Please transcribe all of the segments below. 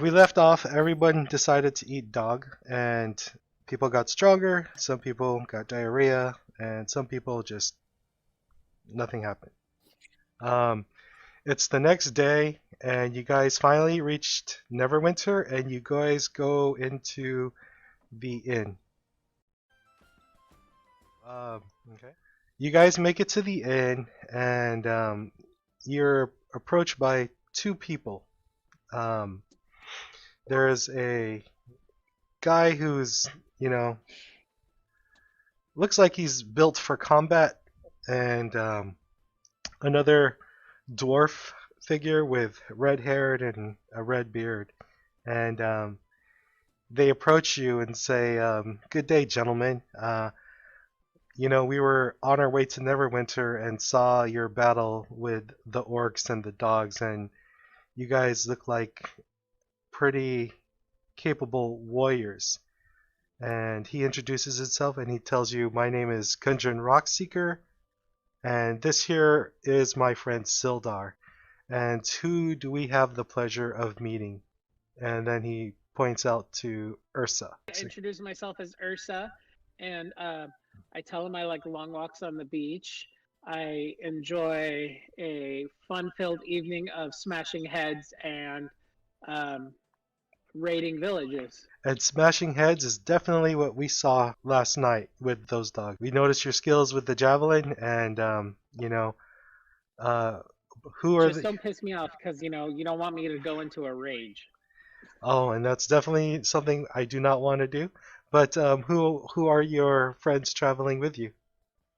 we left off, everyone decided to eat dog, and people got stronger, some people got diarrhea, and some people just nothing happened. Um, it's the next day, and you guys finally reached Neverwinter, and you guys go into the inn. Um, okay. You guys make it to the inn, and you're approached by two people. Um, there's a guy who's, you know, looks like he's built for combat, and another dwarf figure with red hair and a red beard. And they approach you and say, "Good day, gentlemen. We were on our way to Neverwinter and saw your battle with the orcs and the dogs, and you guys look like pretty capable warriors." And he introduces himself and he tells you, "My name is Gundren Rockseeker, and this here is my friend Sildar. And who do we have the pleasure of meeting?" And then he points out to Ursa. I introduce myself as Ursa, and I tell him I like long walks on the beach. I enjoy a fun-filled evening of smashing heads and raiding villages. And smashing heads is definitely what we saw last night with those dogs. We noticed your skills with the javelin, and who are Just don't piss me off, because you don't want me to go into a rage. Oh, and that's definitely something I do not want to do. But who are your friends traveling with you?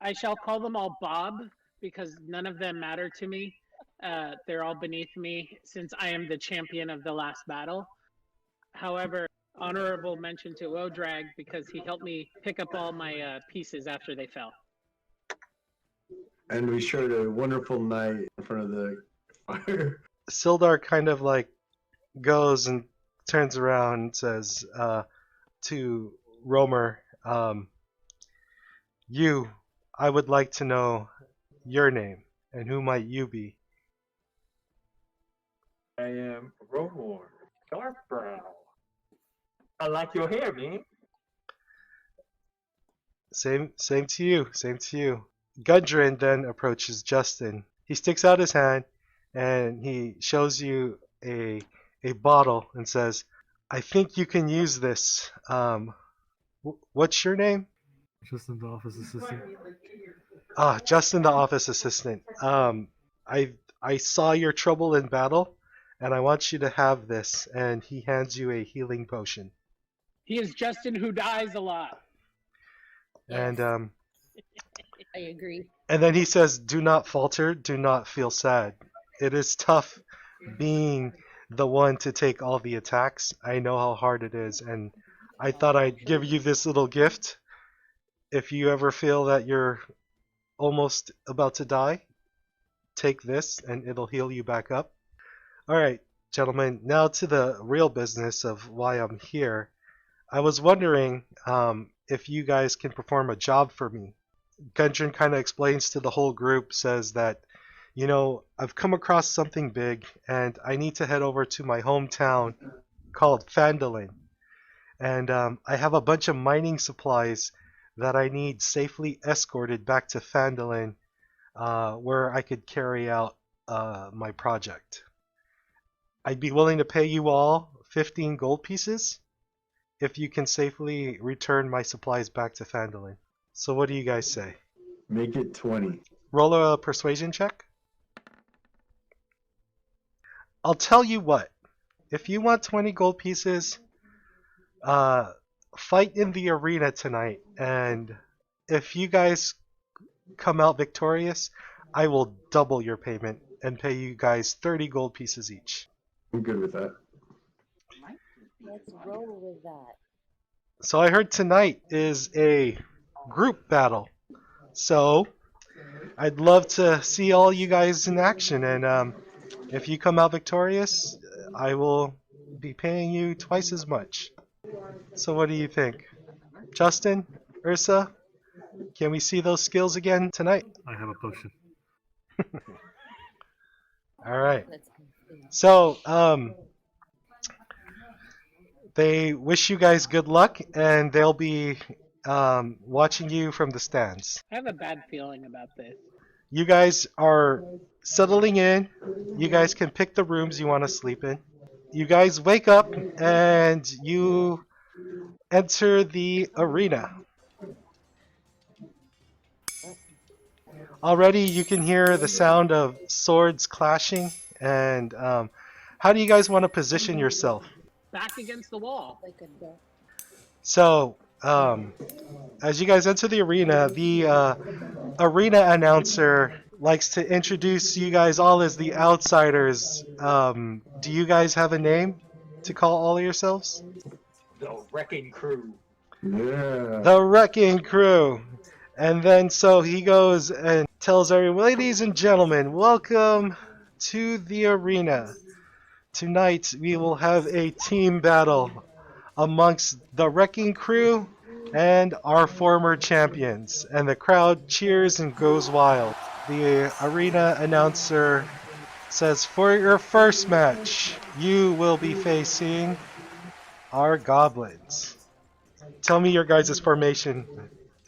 I shall call them all Bob, because none of them matter to me. They're all beneath me, since I am the champion of the last battle. However, honorable mention to Odrag, because he helped me pick up all my pieces after they fell. And we shared a wonderful night in front of the fire. Sildar kind of like goes and turns around and says to Romer, I would like to know your name, and who might you be? I am Romer, dark brown. I like your hair, man. Same to you, same to you. Gundren then approaches Justin. He sticks out his hand and he shows you a bottle and says, "I think you can use this. What's your name?" Justin, the office assistant. Justin, the office assistant. I saw your trouble in battle, and I want you to have this. And he hands you a healing potion. He is Justin who dies a lot. And I agree. And then he says, "Do not falter. Do not feel sad. It is tough being the one to take all the attacks. I know how hard it is, and I thought I'd give you this little gift. If you ever feel that you're almost about to die, take this, and it'll heal you back up." Alright, gentlemen, now to the real business of why I'm here. I was wondering if you guys can perform a job for me. Gundren kind of explains to the whole group, says that, I've come across something big, and I need to head over to my hometown called Phandalin. And I have a bunch of mining supplies that I need safely escorted back to Phandalin, where I could carry out my project. I'd be willing to pay you all 15 gold pieces if you can safely return my supplies back to Phandalin. So what do you guys say? Make it 20. Roll a persuasion check. I'll tell you what. If you want 20 gold pieces, fight in the arena tonight, and if you guys come out victorious, I will double your payment and pay you guys 30 gold pieces each. I'm good with that. Let's roll with that. So I heard tonight is a group battle. So I'd love to see all you guys in action, and if you come out victorious, I will be paying you twice as much. So what do you think? Justin? Ursa? Can we see those skills again tonight? I have a potion. Alright. Let's continue. So, They wish you guys good luck, and they'll be watching you from the stands. I have a bad feeling about this. You guys are settling in. You guys can pick the rooms you want to sleep in. You guys wake up and you enter the arena. Already you can hear the sound of swords clashing. And how do you guys want to position yourself? Back against the wall. Like a duck. So, as you guys enter the arena announcer likes to introduce you guys all as the outsiders. Do you guys have a name to call all of yourselves? The RecnCrew. Yeah. The RecnCrew. And then so he goes and tells everyone, ladies and gentlemen, welcome to the arena. Tonight we will have a team battle amongst the RecnCrew and our former champions. And the crowd cheers and goes wild. The arena announcer says, for your first match, you will be facing our goblins. Tell me your guys' formation,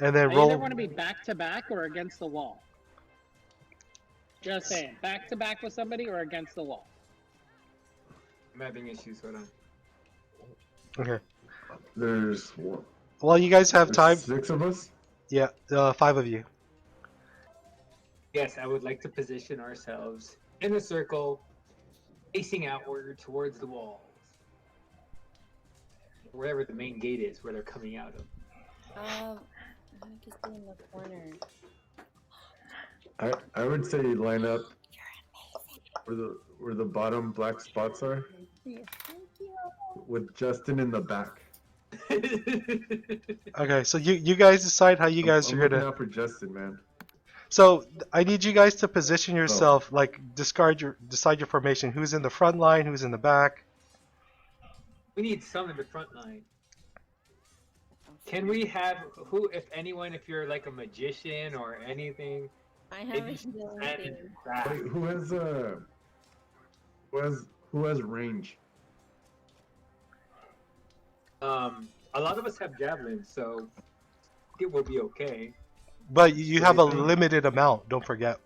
and then I roll. either want to be back to back or against the wall. Just saying, back to back with somebody or against the wall. I'm having issues. Hold on. Okay. There's one. Well, you guys have time. 6 of us? Yeah, 5 of you. Yes, I would like to position ourselves in a circle, facing outward towards the walls. Wherever the main gate is, where they're coming out of. I'm just in the corner. I would say line up where the bottom black spots are, Thank you. with Justin in the back. Okay, so you guys decide how you guys I'm are looking gonna. out for Justin, man. So I need you guys to position yourself, like decide your formation. Who's in the front line? Who's in the back? We need some in the front line. Can we have who, if anyone, if you're like a magician or anything? I maybe haven't done stand in anything. the back. Wait, who has range? A lot of us have javelins, so it will be okay. But you What have do a you think? limited amount. Don't forget.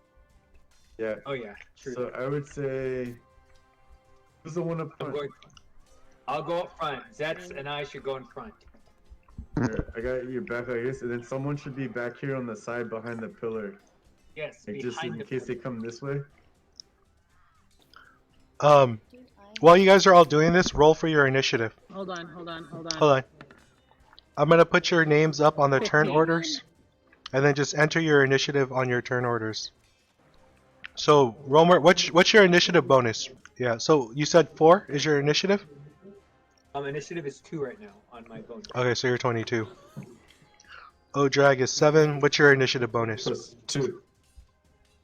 Yeah. Oh yeah, true. So I would say, who's the one up I'm front? going. I'll go up front. Zets and I should go in front. Here, I got your back, I guess, and then someone should be back here on the side behind the pillar, Yes, like just behind in the case they come this way. While you guys are all doing this, roll for your initiative. Hold on. Hold on. I'm gonna put your names up on the turn 15. orders, and then just enter your initiative on your turn orders. So, Romer, what's your initiative bonus? Yeah. So you said 4 is your initiative. Initiative is 2 right now on my bonus. Okay, so you're 22. Drag is 7. What's your initiative bonus? Plus 2.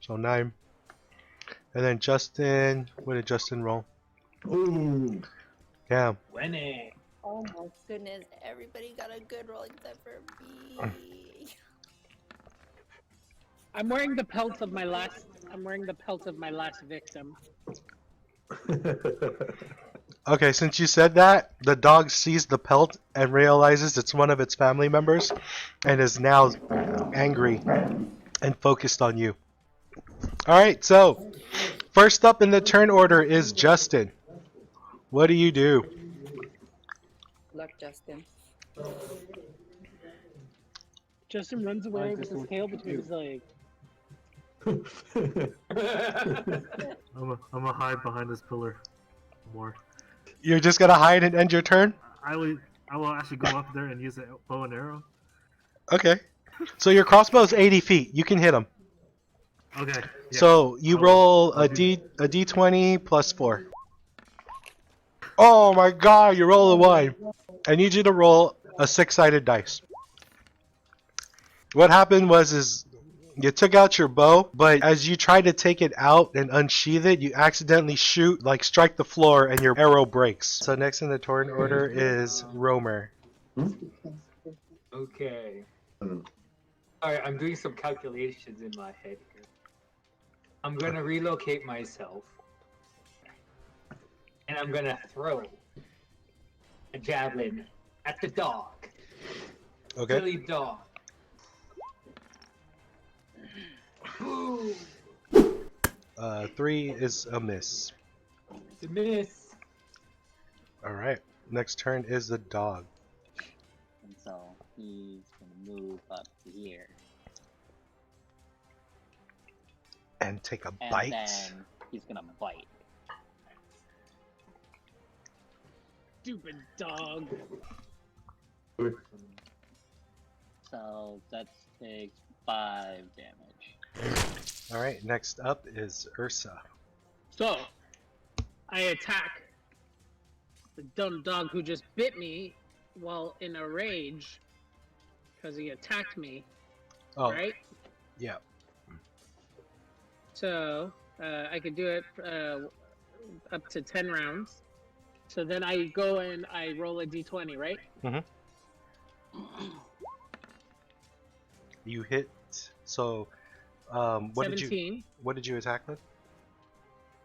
So 9. And then Justin, what did Justin roll? Ooh. Damn. Winning. Oh my goodness, everybody got a good roll except for me. I'm wearing the pelt of my last. I'm wearing the pelt of my last victim. Okay, since you said that, the dog sees the pelt and realizes it's one of its family members and is now angry and focused on you. Alright, so first up in the turn order is Justin. What do you do? Luck, Justin. Justin runs away with his tail between his legs. I'm gonna hide behind this pillar more. You're just gonna hide and end your turn? I will actually go up there and use a bow and arrow. Okay. So your crossbow is 80 feet. You can hit him. Okay. Yeah. So you roll a d20 plus 4. Oh my god, you roll a 1. I need you to roll a 6-sided dice. What happened was you took out your bow, but as you try to take it out and unsheath it, you accidentally strike the floor and your arrow breaks. So next in the turn order is Romer. Okay. Alright, I'm doing some calculations in my head here. I'm gonna relocate myself. And I'm gonna throw. a javelin at the dog. Okay. Silly dog. Ooh, 3 is a miss. it's a miss. Alright. Next turn is the dog. And so he's gonna move up to here. And take a And bite. then he's gonna bite. Stupid dog. So that takes 5 damage. Alright, next up is Ursa. So, I attack the dumb dog who just bit me while in a rage because he attacked me, Oh, right? yeah. So, I could do it up to 10 rounds. So then I go and I roll a d20, right? You hit. So, what 17. did you attack with?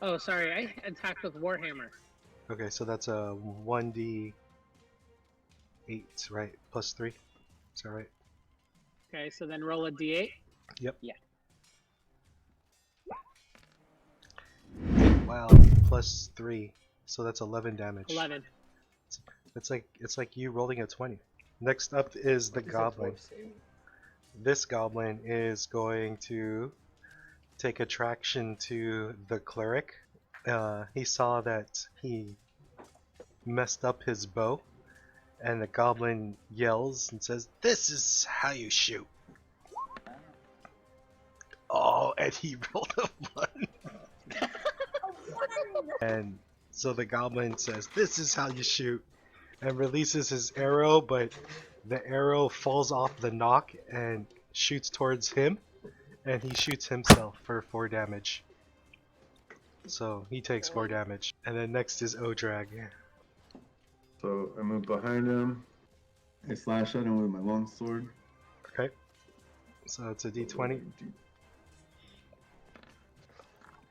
Oh, sorry, I attacked with Warhammer. Okay, so that's a 1d8, right? Plus 3. Is that right? Okay, so then roll a d8. Yep. Yeah. Wow, plus 3. So that's 11 damage. 11. It's like you rolling a 20. Next up is the goblin. This goblin is going to take attraction to the cleric. He saw that he messed up his bow, and the goblin yells and says, "This is how you shoot." Oh, and he rolled a 1. And so the goblin says, "This is how you shoot," and releases his arrow, but the arrow falls off the knock and shoots towards him, and he shoots himself for 4 damage. So he takes 4 damage. And then next is Odrag. So I move behind him. I slash at him with my longsword. Okay. So it's a d20.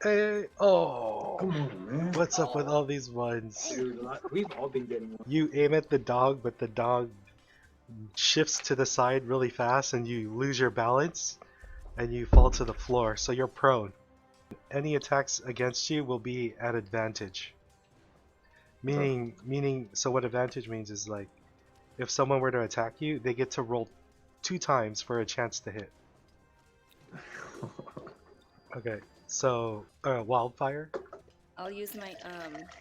Hey, oh! Come on, man. What's up with all these ones? Dude, we've all been getting one. You aim at the dog, but the dog shifts to the side really fast, and you lose your balance, and you fall to the floor, so you're prone. Any attacks against you will be at advantage. Meaning, so what advantage means is like, if someone were to attack you, they get to roll 2 times for a chance to hit. Okay, so, Wildfire? I'll use my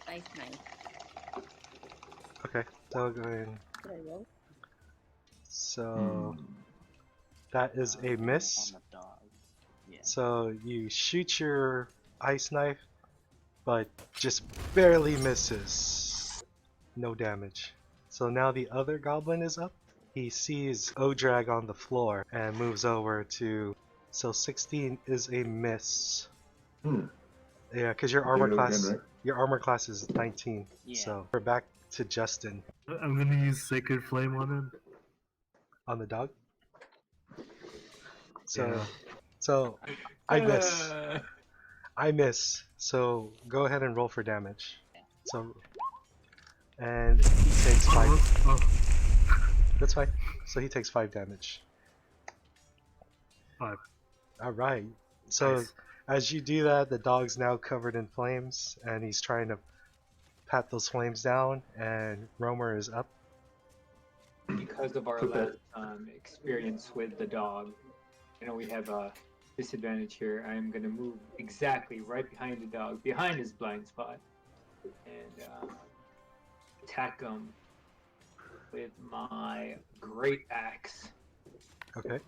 ice knife. Okay, so I'll go ahead. Did I roll? So, that is a miss. On the dog. Yeah. So you shoot your ice knife, but just barely misses. No damage. So now the other goblin is up. He sees Odrag on the floor and moves over to... So 16 is a miss. Yeah, because your armor Do it class, again, right? your armor class is 19. Yeah. So we're back to Justin I'm gonna use Sacred Flame on him. on the dog. So, Yeah. so I miss. I miss. So go ahead and roll for damage. So, and he takes 5. Oh, That's fine. So he takes 5 damage. 5. All right. So Nice. as you do that, the dog's now covered in flames, and he's trying to pat those flames down. And Romer is up. Because of our last experience with the dog, you know, we have a disadvantage here. I'm gonna move exactly right behind the dog, behind his blind spot, and attack him with my great axe. Okay.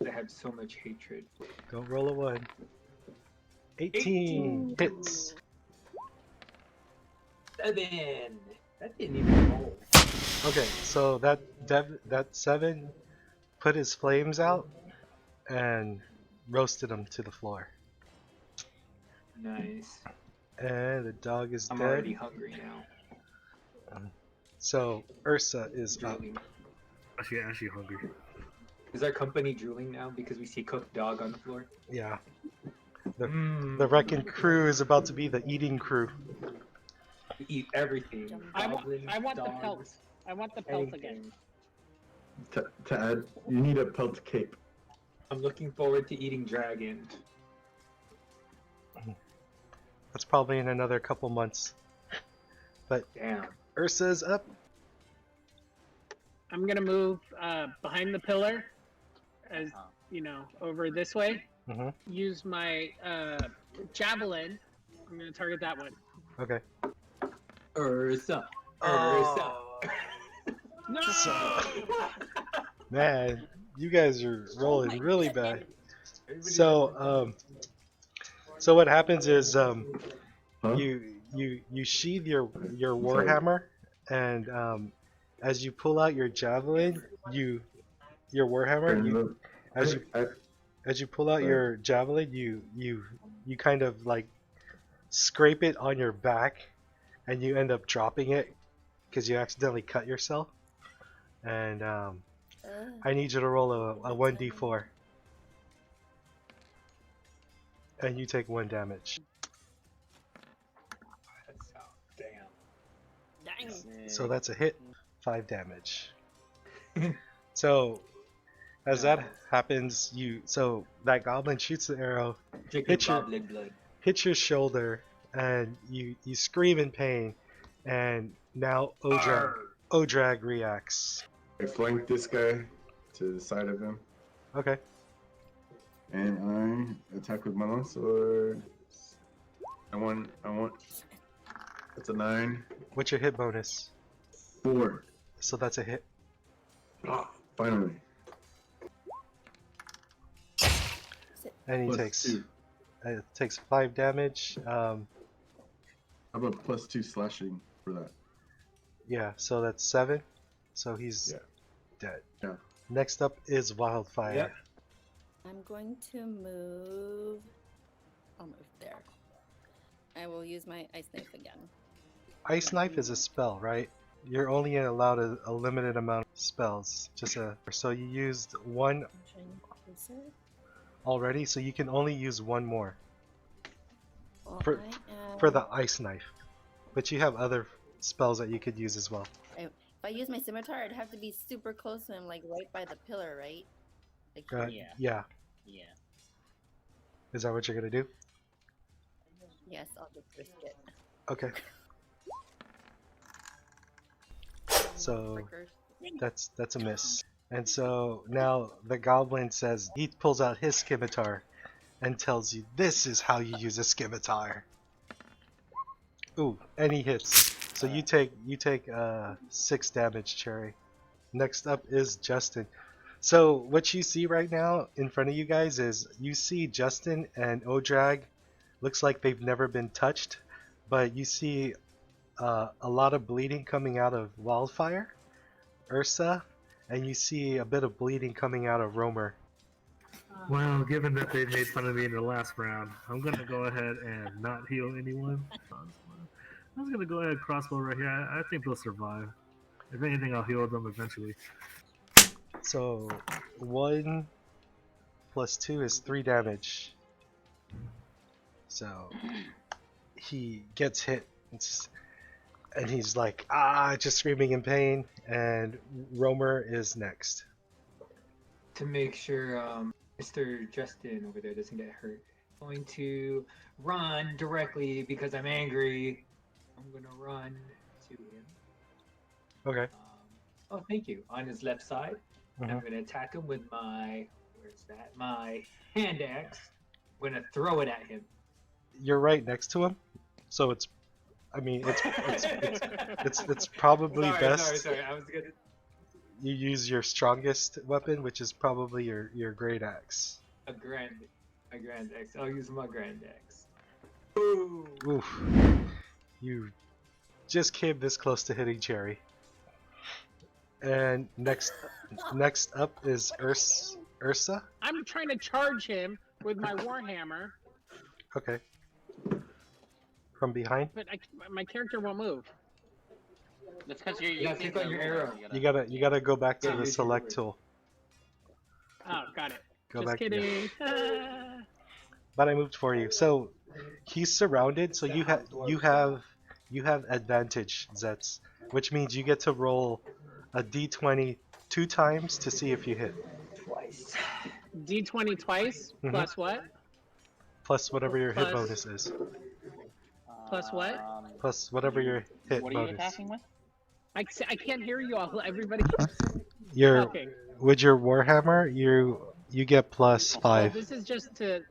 I have so much hatred. Don't roll a 1. 18 hits. 7. That didn't even roll. Okay, so that 7 put his flames out and roasted him to the floor. Nice. And the dog is I'm dead. already hungry now. So Ursa is up. Drooling. Actually hungry. Is our company drooling now because we see cooked dog on the floor? Yeah. The RecnCrew is about to be the eating crew. We eat everything. I Goblins, want the dogs. pelts. I want the pelt again. Anything. To add, you need a pelt cape. I'm looking forward to eating dragon. That's probably in another couple months. But Damn. Ursa's up. I'm gonna move behind the pillar, as you know, over this way. Mhm. Use my javelin. I'm gonna target that one. Okay. Ursa. Oh. No! Man, you guys are rolling really bad. So so what happens is Huh? you sheathe your Sorry. warhammer, and as you pull out your javelin, your warhammer, Turn you the- as you pull out Sorry. your javelin, you kind of like scrape it on your back, and you end up dropping it because you accidentally cut yourself. And I need you to roll a 1d4, and you take 1 damage. Damn. So that's a hit, 5 damage. So as that happens, so that goblin shoots the arrow, Drinking hit your goblin blood. hits your shoulder, and you scream in pain, and now Odrag reacts. I flank this guy to the side of him, Okay. and I attack with my longsword. I want. That's a 9. What's your hit bonus? 4. So that's a hit. Ah, finally. And he Plus takes 2. takes 5 damage. How about plus 2 slashing for that? Yeah, so that's 7. So he's Yeah. dead. Yeah. Next up is Wildfire. Yep. I'm going to move. I'll move there. I will use my ice knife again. Ice Knife is a spell, right? You're only allowed a limited amount of spells. So you used 1 I'm trying closer. already, so you can only use 1 more Well, For- I am... for the Ice Knife. But you have other spells that you could use as well. If I use my scimitar, I'd have to be super close to him, like right by the pillar, right? Like Yeah. Yeah. Yeah. Is that what you're gonna do? yes, I'll just risk it. Okay. So Frickers. that's a miss. And so now the goblin says, he pulls out his scimitar and tells you, this is how you use a scimitar. Ooh, and he hits. So you take 6 damage, Cherry. Next up is Justin. So what you see right now in front of you guys is you see Justin and Odrag. Looks like they've never been touched, but you see a lot of bleeding coming out of Wildfire, Ursa, and you see a bit of bleeding coming out of Romer. Well, given that they made fun of me in the last round, I'm gonna go ahead and not heal anyone. I'm gonna go ahead and crossbow right here. I think they'll survive. If anything, I'll heal them eventually. So 1 plus 2 is 3 damage. So he gets hit, and he's like, just screaming in pain. And Romer is next. To make sure Mr. Justin over there doesn't get hurt, I'm going to run directly because I'm angry. I'm going to run to him. Okay. Oh, thank you. On his left side. I'm Mhm. going to attack him with my, where's that? My hand axe. I'm going to throw it at him. You're right next to him, so it's probably sorry, best Sorry. I was going to. you use your strongest weapon, which is probably your great axe. A grand axe. I'll use my grand axe. Boom. Oof. You just came this close to hitting Cherry. And next up is Ursa. I'm trying to charge him with my warhammer, Okay. From behind. but my character won't move. That's because you gotta take out your arrow. You gotta go back to Yeah, the use select your- tool. Oh, got it. Go Just back. kidding. But I moved for you. So he's surrounded. So you have advantage, Zets, which means you get to roll a d20 2 times to see if you hit. Twice. D20 twice, Mhm. plus what? Plus whatever your hit Plus- bonus is. Plus what? Plus whatever your hit What are you bonus. attacking with? I can't hear you all. Everybody keeps Your talking. with your warhammer, you get plus Well, 5. this is just to,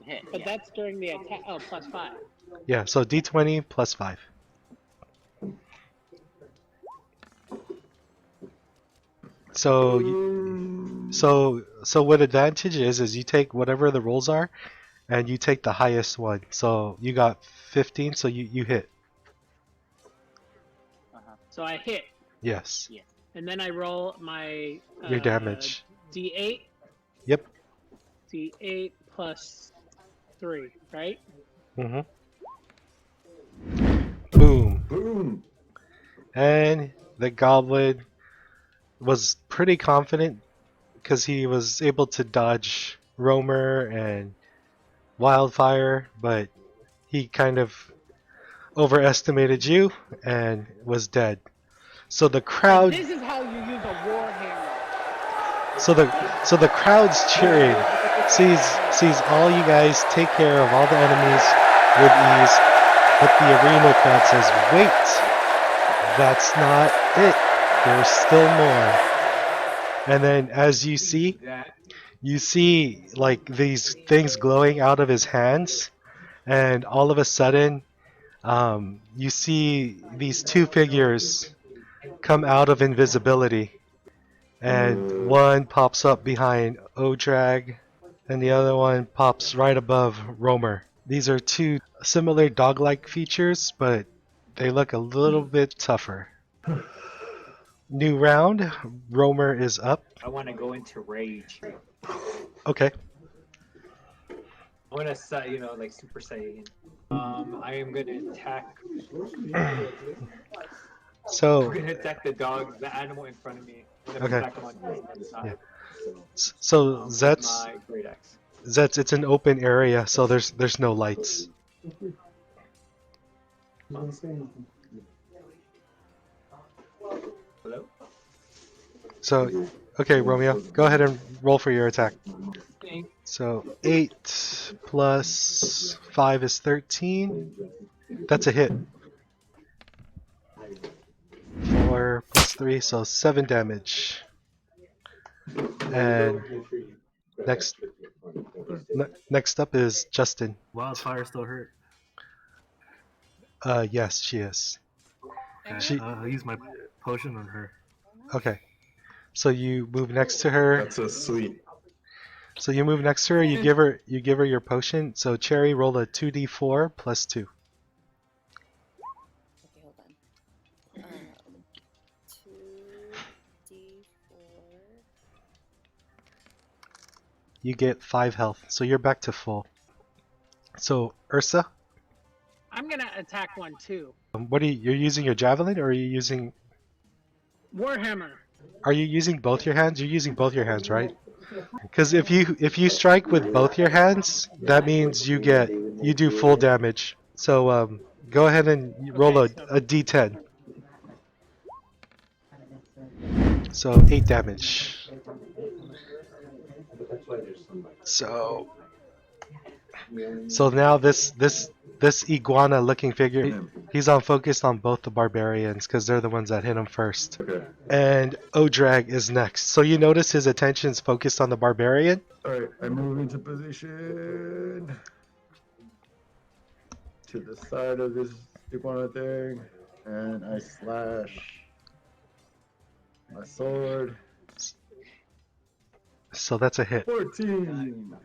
Hit. but Yeah. that's during the attack. Oh, plus 5. Yeah, so d20 plus 5. So so what advantage is you take whatever the rolls are and you take the highest one. So you got 15, so you hit. So I hit, Yes. and then I roll my Your damage. D8. Yep. D8 plus 3, right? Mhm. Boom. Boom. And the goblin was pretty confident because he was able to dodge Roamer and Wildfire, but he kind of overestimated you and was dead. So the And crowd, this is how you use a warhammer. so the crowd's cheering, sees all you guys take care of all the enemies with ease, but the arena crowd says, "Wait, that's not it. There's still more." And then as you see like these things glowing out of his hands, and all of a sudden, you see these two figures come out of invisibility, and one pops up behind Odrag, and the other one pops right above Roamer. These are two similar dog-like features, but they look a little bit tougher. New round. Roamer is up. I want to go into rage. Okay. I want to say, like Super Saiyan. I am gonna attack. I'm So gonna attack the dog, the animal in front of me. I'm gonna Okay. attack him on the side. so With Zets, my great axe. it's an open area, so there's no lights. Hello. So okay, Romeo, go ahead and roll for your attack. Thank So 8 plus 5 is 13. That's a hit. 4 plus 3, so 7 damage. And next up is Justin. Wildfire still hurt. Yes, she is. I She- I'll use my potion on her. Okay. So you move next to her. That's so sweet. So you move next to her. You give her your potion. So Cherry, roll a 2d4 plus 2. Okay, hold on. 2d4. You get 5 health. So you're back to full. So Ursa, I'm gonna attack one too. what are you're using your javelin, or are you using Warhammer. both your hands? You're using both your hands, right? Because if you strike with both your hands, that means you do full damage. So go ahead and roll Okay, a d10. So 8 damage. So now this iguana looking figure, he's focused on both the barbarians because they're the ones that hit him first. Okay. And Odrag is next. So you notice his attention's focused on the barbarian. Alright, I move into position to the side of this iguana thing, and I slash my sword. So that's a hit. 14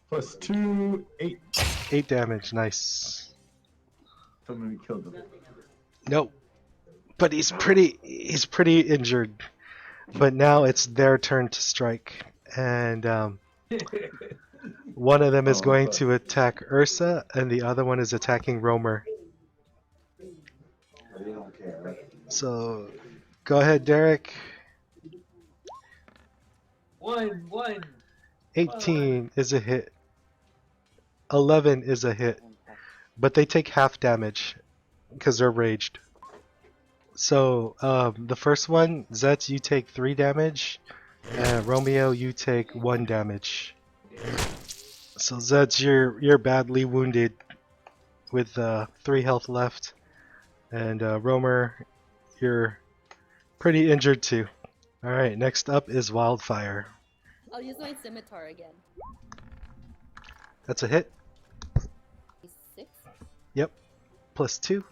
plus 2, 8. 8 damage, nice. Somebody killed him. Nope. But he's pretty injured. But now it's their turn to strike. And one of them is going to attack Ursa, and the other one is attacking Roamer. So go ahead, Derek. 1. 18 is a hit. 11 is a hit. But they take half damage because they're raged. So the first one, Zets, you take 3 damage, and Romeo, you take 1 damage. So Zeds, you're badly wounded with 3 health left, and Romer, you're pretty injured too. All right, next up is Wildfire. I'll use my scimitar again. That's a hit. 6. Yep, plus 2.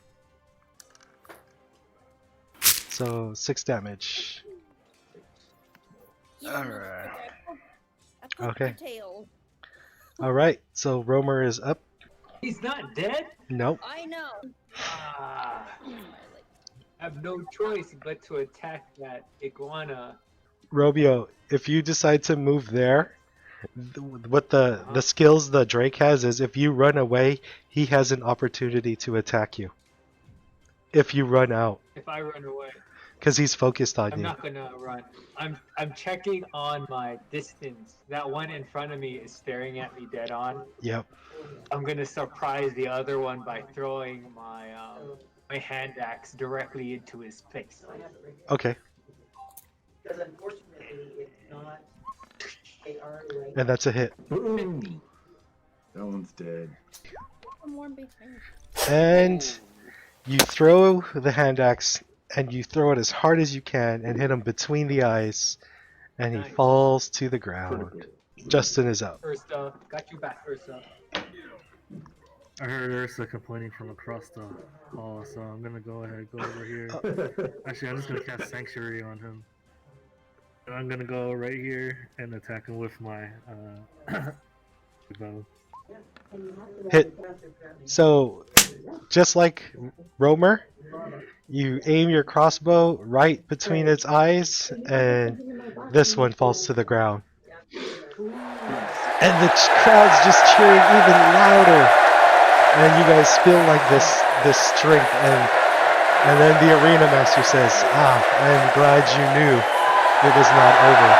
So 6 damage. Yeah, Alright. I poked Okay. your tail. All right, so Romer is up. He's not dead? Nope. I know. Ah, My leg. I have no choice but to attack that iguana. Romeo, if you decide to move there, what the skills the Drake has is if you run away, he has an opportunity to attack you. If you run out, If I run away, because he's focused on I'm you. not gonna run. I'm checking on my distance. That one in front of me is staring at me dead on. Yep. I'm gonna surprise the other one by throwing my my hand axe directly into his face. Okay. And that's a hit. Ooh. That one's dead. I'm warm behind. And you throw the hand axe, and you throw it as hard as you can and hit him between the eyes, and he Nice. falls to the ground. Justin is up. Ursa, got you back, Ursa. I heard Ursa complaining from across the hall, so I'm gonna go ahead and go over here. Actually, I'm just gonna cast Sanctuary on him. And I'm gonna go right here and attack him with my bow. Hit. So, just like Romer, you aim your crossbow right between its eyes, and this one falls to the ground. And the crowd's just cheering even louder, and you guys feel like this strength, and then the arena master says, I'm glad you knew it was not over.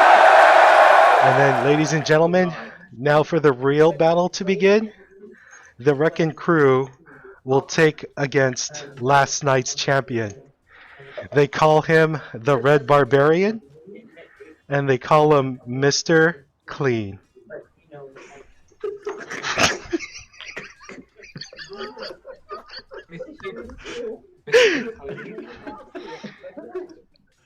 And then, ladies and gentlemen, now for the real battle to begin. The RecnCrew will take against last night's champion. They call him the Red Barbarian, and they call him Mr. Clean.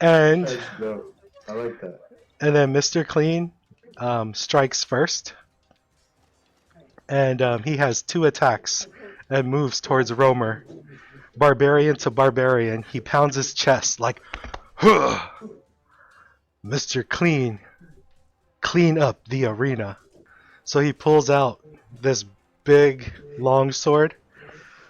And Let's go. I like that. and then Mr. Clean strikes first, and he has 2 attacks and moves towards Romer. Barbarian to barbarian, he pounds his chest like, "Huh! Mr. Clean, clean up the arena." So he pulls out this big long sword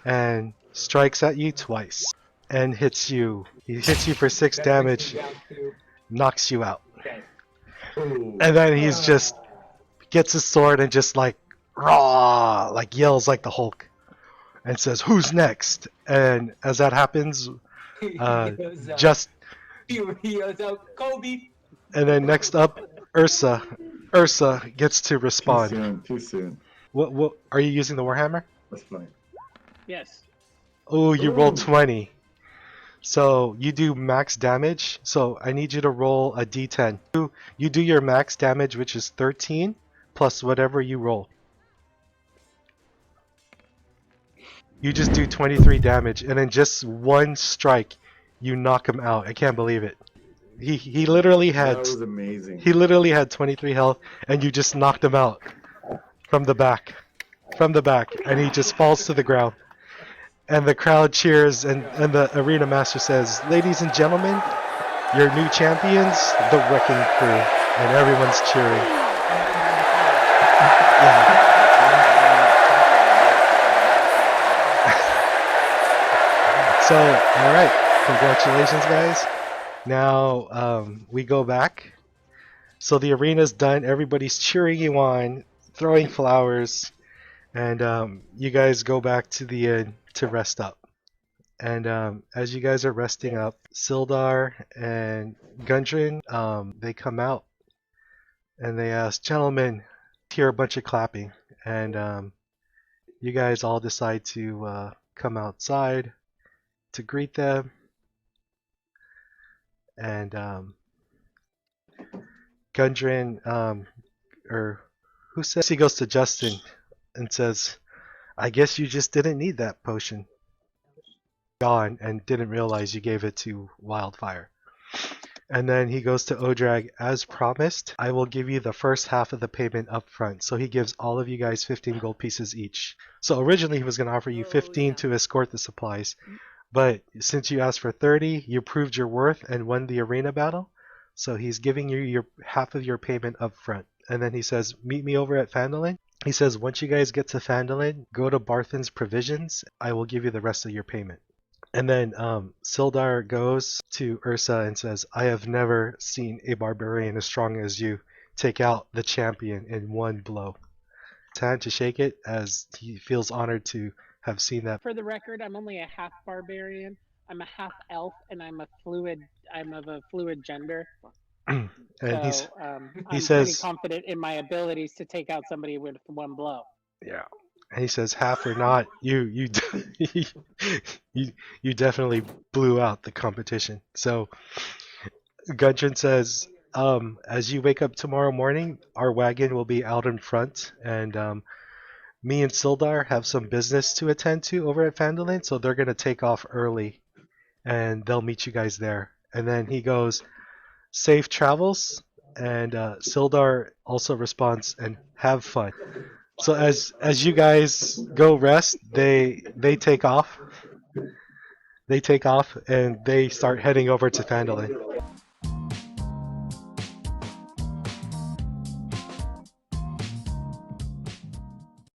and strikes at you twice and hits you. He hits you for 6 damage, Down to, knocks you out. okay. Ooh. And then he's just gets his sword and just like raw, like yells like the Hulk, and says, "Who's next?" And as that happens, He yells out- just he yells out, Kobe. and then next up, Ursa. Ursa gets to Too respond. soon. Too soon. What are you using the Warhammer? That's fine. Yes. Oh, you rolled Ooh. 20. So you do max damage. So I need you to roll a d10. You do your max damage, which is 13, plus whatever you roll. You just do 23 damage, and then just one strike, you knock him out. I can't believe it. He literally had That was amazing. 23 health, and you just knocked him out from the back, and he just falls to the ground. And the crowd cheers, and the arena master says, "Ladies and gentlemen, your new champions, the RecnCrew," and everyone's cheering. Yeah. So, all right, congratulations, guys. Now we go back. So the arena's done. Everybody's cheering you on, throwing flowers, and you guys go back to the inn to rest up. And as you guys are resting up, Sildar and Gundren, they come out and they ask, "Gentlemen," hear a bunch of clapping, and you guys all decide to come outside to greet them. and Gundren, or who says, he goes to Justin and says, I guess you just didn't need that potion. Gone and didn't realize you gave it to Wildfire. And then he goes to Odrag, as promised, I will give you the first half of the payment up front. So he gives all of you guys 15 gold pieces each. So originally he was going to offer you 15 to escort the supplies. But since you asked for 30, you proved your worth and won the arena battle. So he's giving you your half of your payment up front. And then he says, meet me over at Phandalin. He says, once you guys get to Phandalin, go to Barthen's Provisions. I will give you the rest of your payment. And then Sildar goes to Ursa and says, I have never seen a barbarian as strong as you take out the champion in one blow. His hand to shake it as he feels honored to have seen that. For the record, I'm only a half barbarian. I'm a half elf, and I'm of a fluid gender. And So he I'm says, pretty confident in my abilities to take out somebody with one blow. yeah. And he says, half or not, you definitely blew out the competition. So Gudrun says, as you wake up tomorrow morning, our wagon will be out in front, and me and Sildar have some business to attend to over at Phandalin, so they're going to take off early, and they'll meet you guys there. And then he goes, safe travels, and Sildar also responds, and have fun. So as you guys go rest, they take off. They take off and they start heading over to Phandalin.